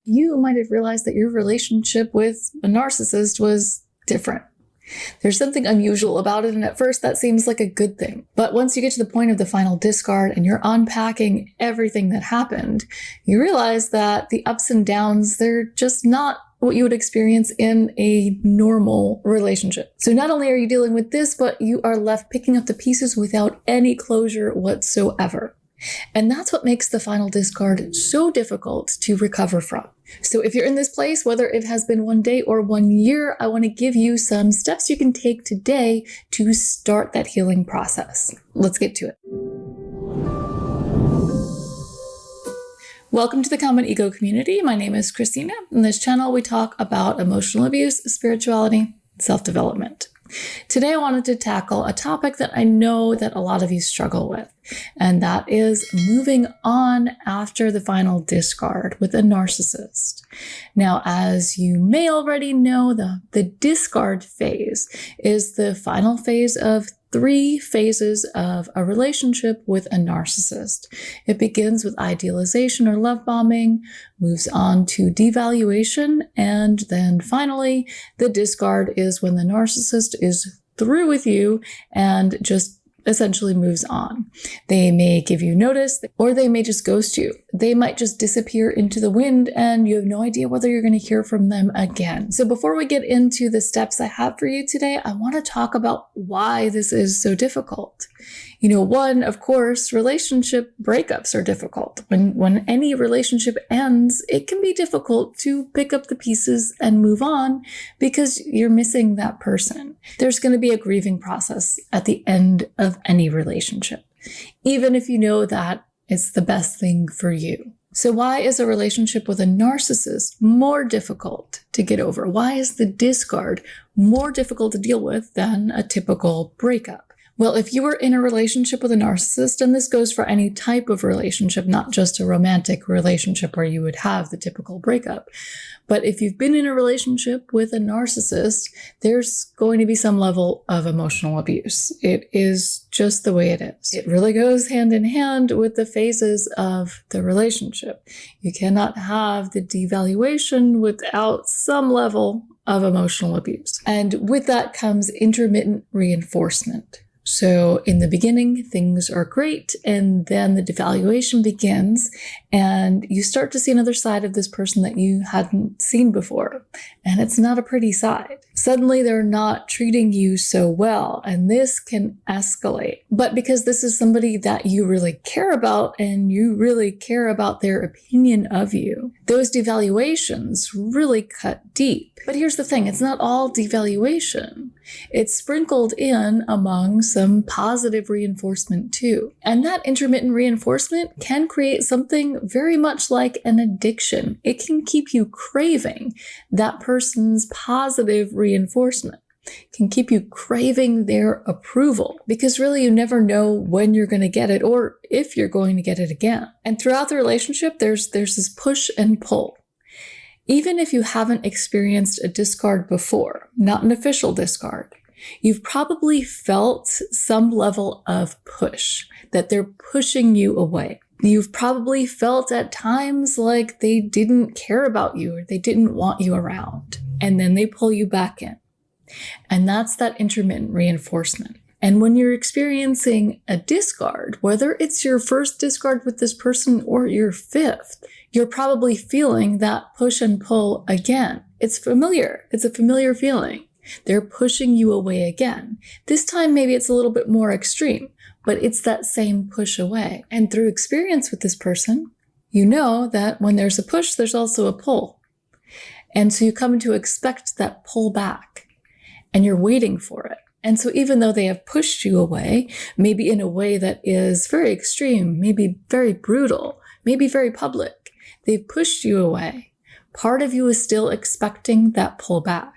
you might have realized that your relationship with a narcissist was different. There's something unusual about it, and at first that seems like a good thing. But once you get to the point of the final discard and you're unpacking everything that happened, you realize that the ups and downs, they're just not what you would experience in a normal relationship. So not only are you dealing with this, but you are left picking up the pieces without any closure whatsoever. And that's what makes the final discard so difficult to recover from. So if you're in this place, whether it has been 1 day or 1 year, I want to give you some steps you can take today to start that healing process. Let's get to it. Welcome to the Common Ego community. My name is Christina. In this channel, we talk about emotional abuse, spirituality, self-development. Today, I wanted to tackle a topic that I know that a lot of you struggle with, and that is moving on after the final discard with a narcissist. Now, as you may already know, the discard phase is the final phase of 3 phases of a relationship with a narcissist. It begins with idealization or love bombing, moves on to devaluation, and then finally, the discard is when the narcissist is through with you and just essentially moves on. They may give you notice, or they may just ghost you. They might just disappear into the wind and you have no idea whether you're going to hear from them again. So before we get into the steps I have for you today, I want to talk about why this is so difficult. One, of course, relationship breakups are difficult. When any relationship ends, it can be difficult to pick up the pieces and move on because you're missing that person. There's going to be a grieving process at the end of any relationship, even if you know that it's the best thing for you. So why is a relationship with a narcissist more difficult to get over? Why is the discard more difficult to deal with than a typical breakup? Well, if you were in a relationship with a narcissist, and this goes for any type of relationship, not just a romantic relationship where you would have the typical breakup, but if you've been in a relationship with a narcissist, there's going to be some level of emotional abuse. It is just the way it is. It really goes hand in hand with the phases of the relationship. You cannot have the devaluation without some level of emotional abuse. And with that comes intermittent reinforcement. So in the beginning, things are great, and then the devaluation begins, and you start to see another side of this person that you hadn't seen before, and it's not a pretty side. Suddenly, they're not treating you so well, and this can escalate. But because this is somebody that you really care about, and you really care about their opinion of you, those devaluations really cut deep. But here's the thing, it's not all devaluation. It's sprinkled in among some positive reinforcement too. And that intermittent reinforcement can create something very much like an addiction. It can keep you craving that person's positive reinforcement. It can keep you craving their approval because really you never know when you're going to get it or if you're going to get it again. And throughout the relationship, there's this push and pull. Even if you haven't experienced a discard before, not an official discard, you've probably felt some level of push, that they're pushing you away. You've probably felt at times like they didn't care about you or they didn't want you around, and then they pull you back in. And that's that intermittent reinforcement. And when you're experiencing a discard, whether it's your first discard with this person or your 5th, you're probably feeling that push and pull again. It's familiar. It's a familiar feeling. They're pushing you away again. This time, maybe it's a little bit more extreme, but it's that same push away. And through experience with this person, you know that when there's a push, there's also a pull. And so you come to expect that pull back, and you're waiting for it. And so even though they have pushed you away, maybe in a way that is very extreme, maybe very brutal, maybe very public, they've pushed you away. Part of you is still expecting that pullback.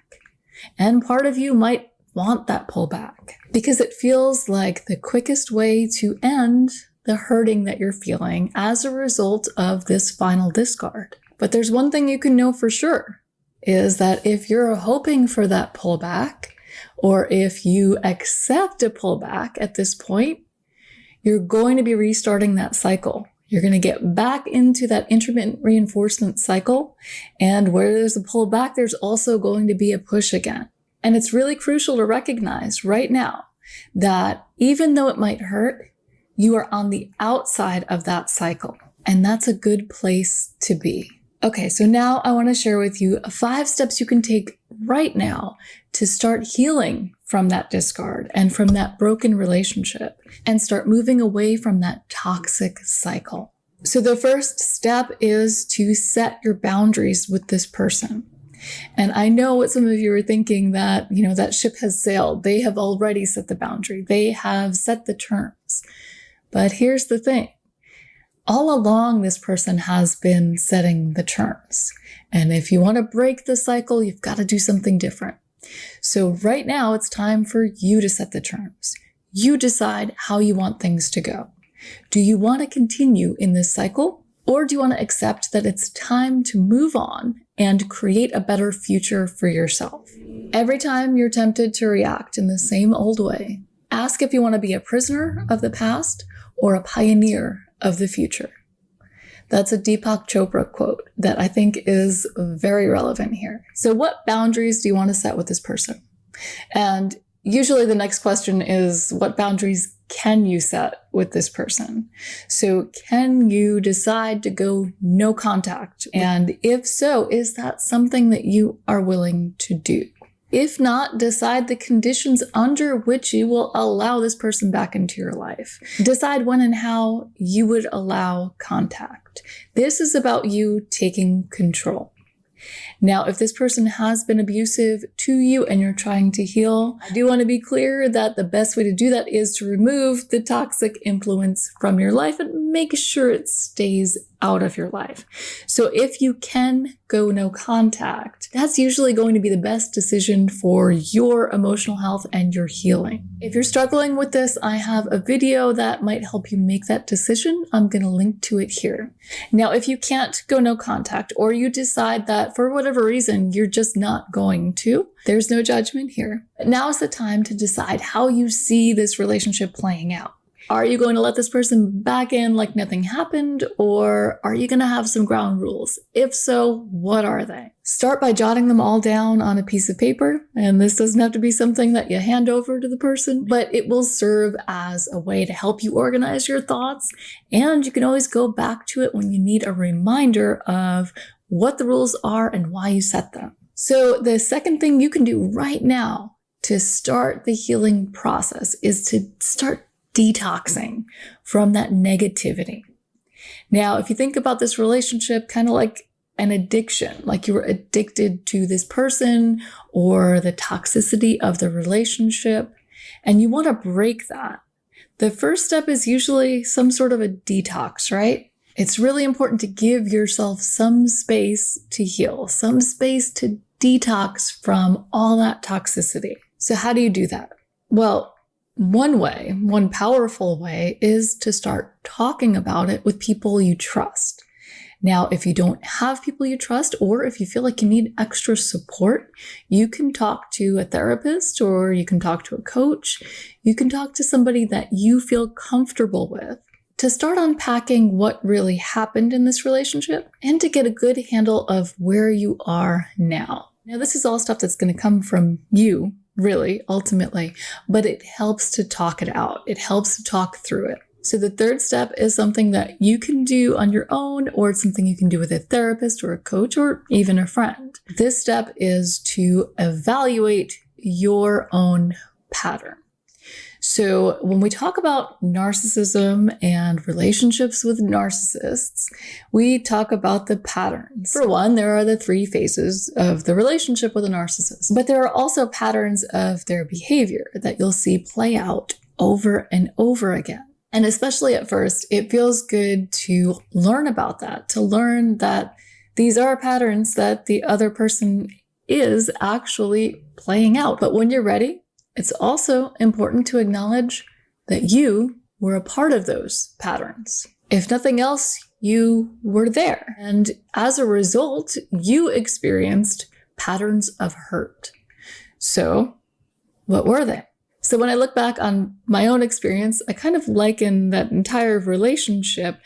And part of you might want that pullback because it feels like the quickest way to end the hurting that you're feeling as a result of this final discard. But there's one thing you can know for sure, is that if you're hoping for that pullback, or if you accept a pullback at this point, you're going to be restarting that cycle. You're going to get back into that intermittent reinforcement cycle. And where there's a pull back, there's also going to be a push again. And it's really crucial to recognize right now that even though it might hurt, you are on the outside of that cycle. And that's a good place to be. Okay, so now I want to share with you 5 steps you can take right now to start healing from that discard and from that broken relationship and start moving away from that toxic cycle. So the first step is to set your boundaries with this person. And I know what some of you are thinking, that, that ship has sailed. They have already set the boundary. They have set the terms. But here's the thing. All along, this person has been setting the terms. And if you want to break the cycle, you've got to do something different. So right now, it's time for you to set the terms. You decide how you want things to go. Do you want to continue in this cycle? Or do you want to accept that it's time to move on and create a better future for yourself? Every time you're tempted to react in the same old way, ask if you want to be a prisoner of the past or a pioneer of the future. That's a Deepak Chopra quote that I think is very relevant here. So what boundaries do you want to set with this person? And usually the next question is, what boundaries can you set with this person? So can you decide to go no contact? And if so, is that something that you are willing to do? If not, decide the conditions under which you will allow this person back into your life. Decide when and how you would allow contact. This is about you taking control. Now, if this person has been abusive to you and you're trying to heal, I do want to be clear that the best way to do that is to remove the toxic influence from your life and make sure it stays out of your life. So if you can go no contact, that's usually going to be the best decision for your emotional health and your healing. If you're struggling with this, I have a video that might help you make that decision. I'm going to link to it here. Now, if you can't go no contact, or you decide that for whatever reason, you're just not going to, there's no judgment here. But now is the time to decide how you see this relationship playing out. Are you going to let this person back in like nothing happened, or are you going to have some ground rules? If so, what are they? Start by jotting them all down on a piece of paper. And this doesn't have to be something that you hand over to the person, but it will serve as a way to help you organize your thoughts. And you can always go back to it when you need a reminder of what the rules are and why you set them. So the second thing you can do right now to start the healing process is to start detoxing from that negativity. Now, if you think about this relationship kind of like an addiction, like you were addicted to this person or the toxicity of the relationship, and you want to break that, the first step is usually some sort of a detox, right? It's really important to give yourself some space to heal, some space to detox from all that toxicity. So how do you do that? Well, one powerful way is to start talking about it with people you trust. Now, if you don't have people you trust, or if you feel like you need extra support, you can talk to a therapist, or you can talk to a coach. You can talk to somebody that you feel comfortable with to start unpacking what really happened in this relationship and to get a good handle of where you are now. Now, this is all stuff that's going to come from you, really, ultimately, but it helps to talk it out. It helps to talk through it. So the third step is something that you can do on your own, or it's something you can do with a therapist or a coach or even a friend. This step is to evaluate your own pattern. So when we talk about narcissism and relationships with narcissists, we talk about the patterns. For one, there are the 3 phases of the relationship with a narcissist, but there are also patterns of their behavior that you'll see play out over and over again. And especially at first, it feels good to learn about that, to learn that these are patterns that the other person is actually playing out. But when you're ready, it's also important to acknowledge that you were a part of those patterns. If nothing else, you were there. And as a result, you experienced patterns of hurt. So what were they? So when I look back on my own experience, I kind of liken that entire relationship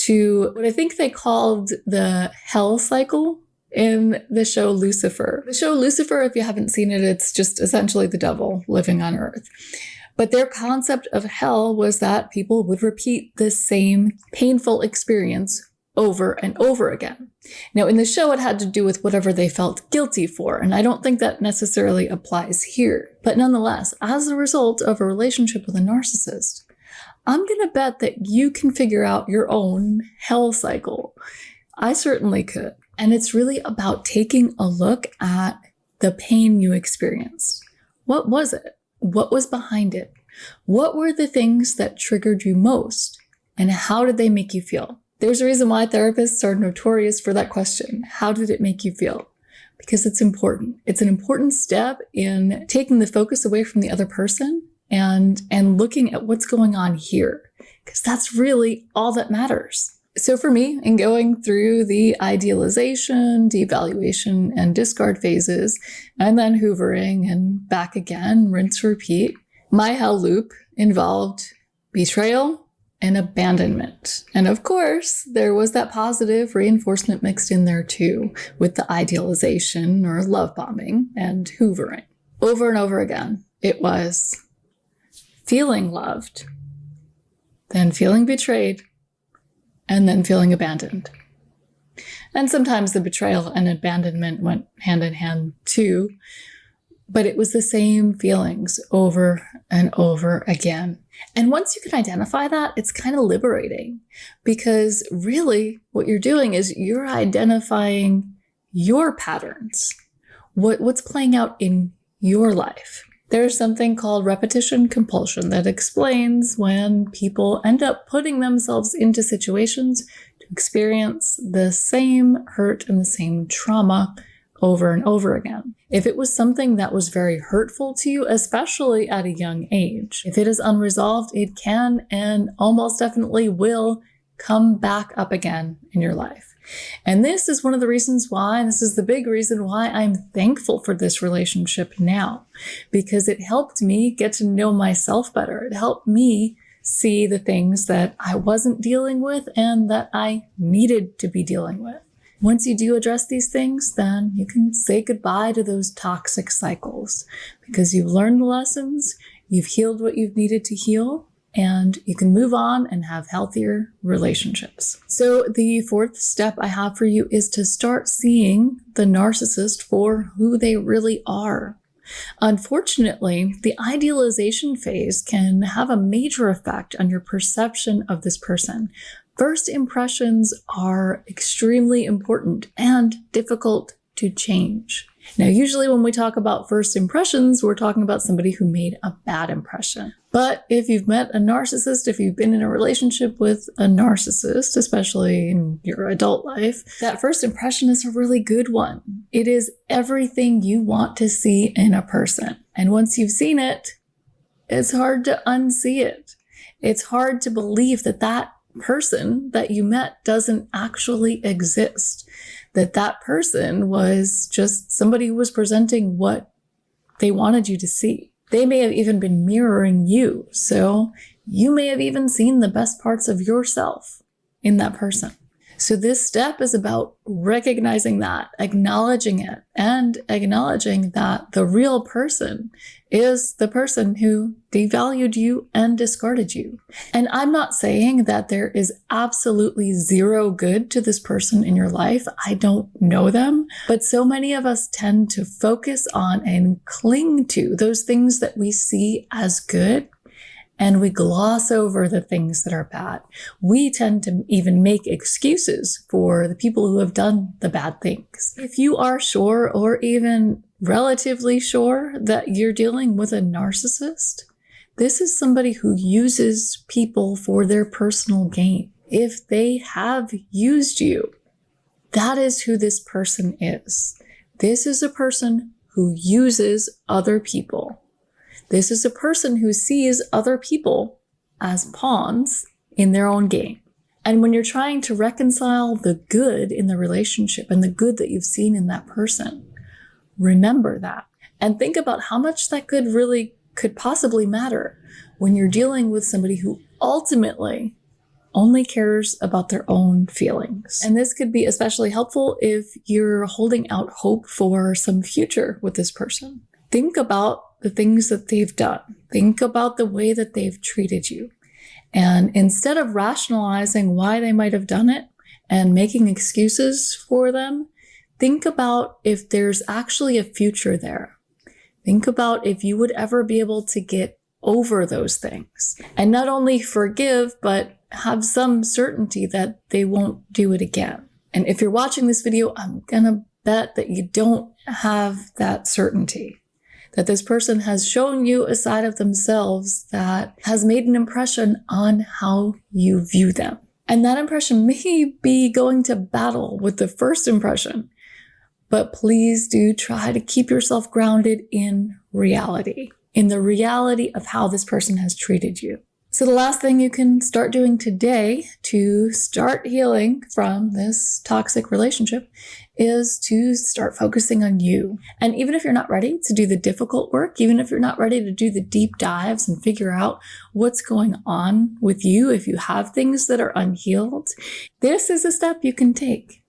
to what I think they called the hell cycle in the show Lucifer. The show Lucifer, if you haven't seen it, it's just essentially the devil living on earth. But their concept of hell was that people would repeat the same painful experience over and over again. Now, in the show, it had to do with whatever they felt guilty for, and I don't think that necessarily applies here. But nonetheless, as a result of a relationship with a narcissist, I'm going to bet that you can figure out your own hell cycle. I certainly could. And it's really about taking a look at the pain you experienced. What was it? What was behind it? What were the things that triggered you most? And how did they make you feel? There's a reason why therapists are notorious for that question. How did it make you feel? Because it's important. It's an important step in taking the focus away from the other person and looking at what's going on here. Because that's really all that matters. So for me, in going through the idealization, devaluation, and discard phases, and then hoovering and back again, rinse, repeat, my hell loop involved betrayal and abandonment. And of course, there was that positive reinforcement mixed in there too, with the idealization or love bombing and hoovering. Over and over again, it was feeling loved, then feeling betrayed, and then feeling abandoned. And sometimes the betrayal and abandonment went hand in hand too, but it was the same feelings over and over again. And once you can identify that, it's kind of liberating, because really what you're doing is you're identifying your patterns, what's playing out in your life. There's something called repetition compulsion that explains when people end up putting themselves into situations to experience the same hurt and the same trauma over and over again. If it was something that was very hurtful to you, especially at a young age, if it is unresolved, it can and almost definitely will come back up again in your life. And this is one of the reasons why, and this is the big reason why I'm thankful for this relationship now, because it helped me get to know myself better. It helped me see the things that I wasn't dealing with and that I needed to be dealing with. Once you do address these things, then you can say goodbye to those toxic cycles, because you've learned the lessons, you've healed what you've needed to heal, and you can move on and have healthier relationships. So the fourth step I have for you is to start seeing the narcissist for who they really are. Unfortunately, the idealization phase can have a major effect on your perception of this person. First impressions are extremely important and difficult to change. Now, usually when we talk about first impressions, we're talking about somebody who made a bad impression. But if you've met a narcissist, if you've been in a relationship with a narcissist, especially in your adult life, that first impression is a really good one. It is everything you want to see in a person. And once you've seen it, it's hard to unsee it. It's hard to believe that that person that you met doesn't actually exist, that person was just somebody who was presenting what they wanted you to see. They may have even been mirroring you, so you may have even seen the best parts of yourself in that person. So this step is about recognizing that, acknowledging it, and acknowledging that the real person is the person who devalued you and discarded you. And I'm not saying that there is absolutely zero good to this person in your life. I don't know them, but so many of us tend to focus on and cling to those things that we see as good, and we gloss over the things that are bad. We tend to even make excuses for the people who have done the bad things. If you are sure, or even relatively sure, that you're dealing with a narcissist, this is somebody who uses people for their personal gain. If they have used you, that is who this person is. This is a person who uses other people. This is a person who sees other people as pawns in their own game. And when you're trying to reconcile the good in the relationship and the good that you've seen in that person, remember that. And think about how much that good really could possibly matter when you're dealing with somebody who ultimately only cares about their own feelings. And this could be especially helpful if you're holding out hope for some future with this person. Think about the things that they've done. Think about the way that they've treated you. And instead of rationalizing why they might have done it and making excuses for them, think about if there's actually a future there. Think about if you would ever be able to get over those things and not only forgive, but have some certainty that they won't do it again. And if you're watching this video, I'm gonna bet that you don't have that certainty, that this person has shown you a side of themselves that has made an impression on how you view them. And that impression may be going to battle with the first impression, but please do try to keep yourself grounded in reality, in the reality of how this person has treated you. So the last thing you can start doing today to start healing from this toxic relationship is to start focusing on you. And even if you're not ready to do the difficult work, even if you're not ready to do the deep dives and figure out what's going on with you, if you have things that are unhealed, this is a step you can take.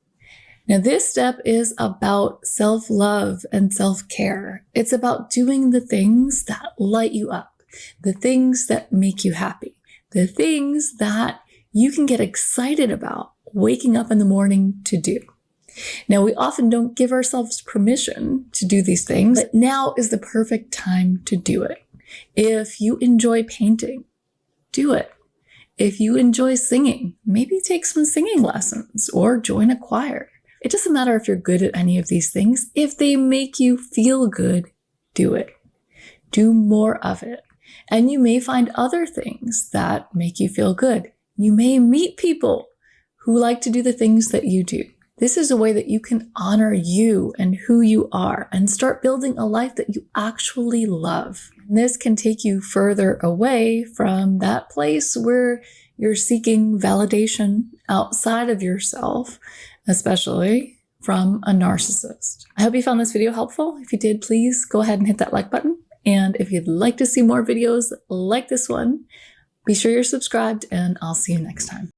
Now, this step is about self-love and self-care. It's about doing the things that light you up, the things that make you happy, the things that you can get excited about waking up in the morning to do. Now, we often don't give ourselves permission to do these things, but now is the perfect time to do it. If you enjoy painting, do it. If you enjoy singing, maybe take some singing lessons or join a choir. It doesn't matter if you're good at any of these things. If they make you feel good, do it. Do more of it. And you may find other things that make you feel good. You may meet people who like to do the things that you do. This is a way that you can honor you and who you are and start building a life that you actually love. And this can take you further away from that place where you're seeking validation outside of yourself, especially from a narcissist. I hope you found this video helpful. If you did, please go ahead and hit that like button. And if you'd like to see more videos like this one, be sure you're subscribed and I'll see you next time.